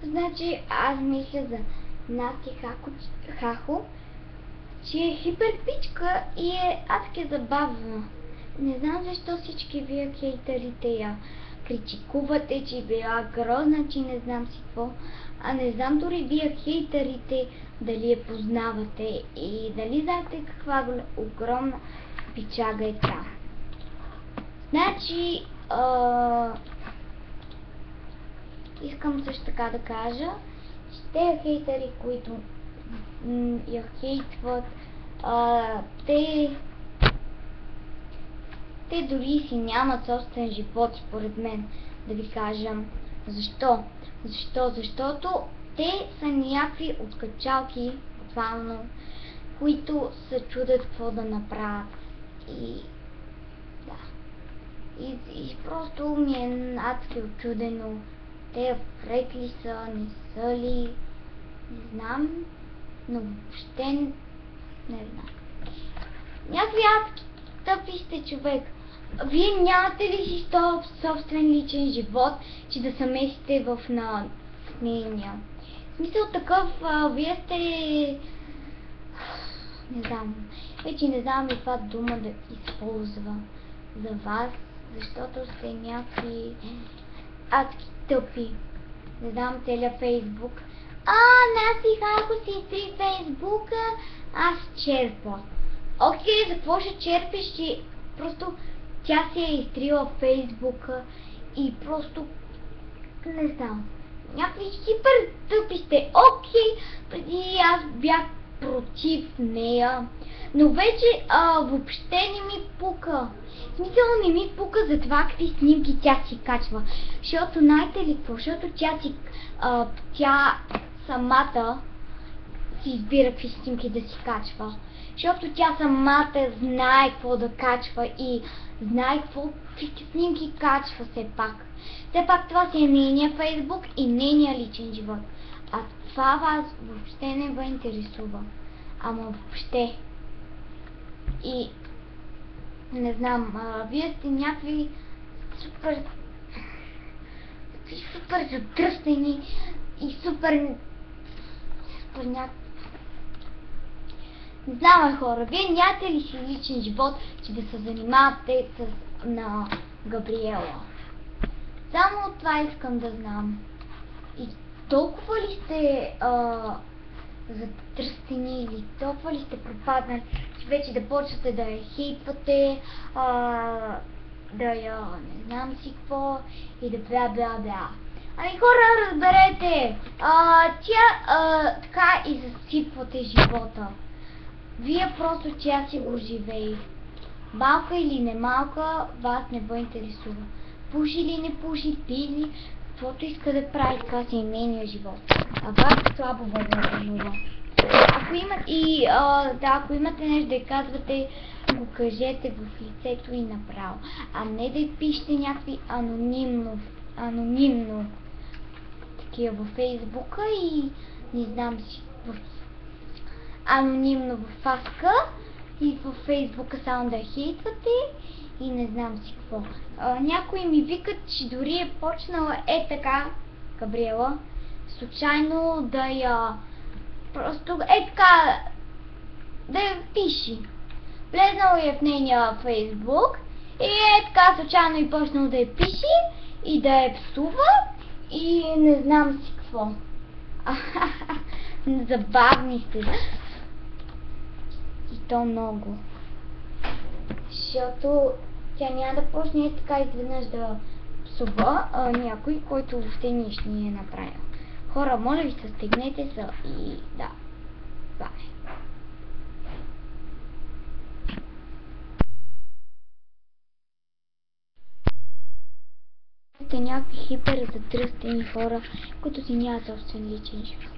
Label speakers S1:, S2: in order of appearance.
S1: Значи аз мисля за Насти Хахо, че е хиперпичка и е адски забавна. Не знам защо всички вие хейтерите я критикувате, че била грозна, че не знам си какво. А не знам дори вие хейтерите дали я познавате и дали знаете каква огромна пичага е тя. Значи, искам също така да кажа, че те хейтери, които я хейтват, те дори си нямат собствен живот, според мен, да ви кажа. Защо? Защото те са някакви откачалки, буквално, които се чудят какво да направят. И да. И просто ми е адски очудено. Те вред ли са, не са ли, не знам, но въобще не знам. Някакви адски тъпи сте човек. Вие нямате ли си собствен личен живот, че да се месите в нейния? В смисъл такъв, вие сте... Не знам. Вече не знам каква дума да използва за вас, защото сте някакви адски тъпи. Не знам, целият Фейсбук. Насти Хахо си изтри Фейсбука, аз черпа. Окей, за какво ще черпиш, че просто тя си е изтрила Фейсбука и просто не знам. Някакви супер тъпи сте. Окей, преди аз бях против нея, но вече въобще не ми пука. В смисъл не ми пука за това какви снимки тя си качва. Защото знаете ли какво? Защото тя самата си избира какви снимки да си качва. Защото тя самата знае какво да качва и знае какви снимки качва все пак. Все пак това си е нейния Фейсбук и нейния личен живот. А това вас въобще не ви интересува. Ама въобще. И не знам, вие сте някакви супер задръстени и супер някакви. Не знам, хора, вие нямате ли си личен живот, че да се занимавате на Габриела? Само това искам да знам. И толкова ли сте затръстени или толкова ли сте пропаднали, че вече да почвате да я хейтвате, да я не знам си какво и да бля. Ами хора, разберете, така и засипвате живота. Вие просто тя си го живее. Малка или не малка, вас не ви интересува. Пуши или не пуши, пили, каквото иска да прави, така си е нейния живот. А вас слабо ви вълнува. Ако имате нещо да я казвате, го кажете в лицето и направо. А не да пишете някакви анонимно такива във Фейсбука и не знам си, анонимно в Фаска и във Фейсбука само да я хейтвате и не знам си какво. Някои ми викат, че дори е почнала така, Габриела, случайно да я просто така да я пиши. Влезнала е в нейния Фейсбук и така случайно и почнала да я пиши и да я псува и не знам си какво. Забавни сте. И то много. Защото тя няма да почне така изведнъж да псува някой, който въобще нищо не е направил. Хора, моля ви се, стегнете се и да. Това е. Сте някакви хипер затръстени хора, които си нямат собствен личен живот.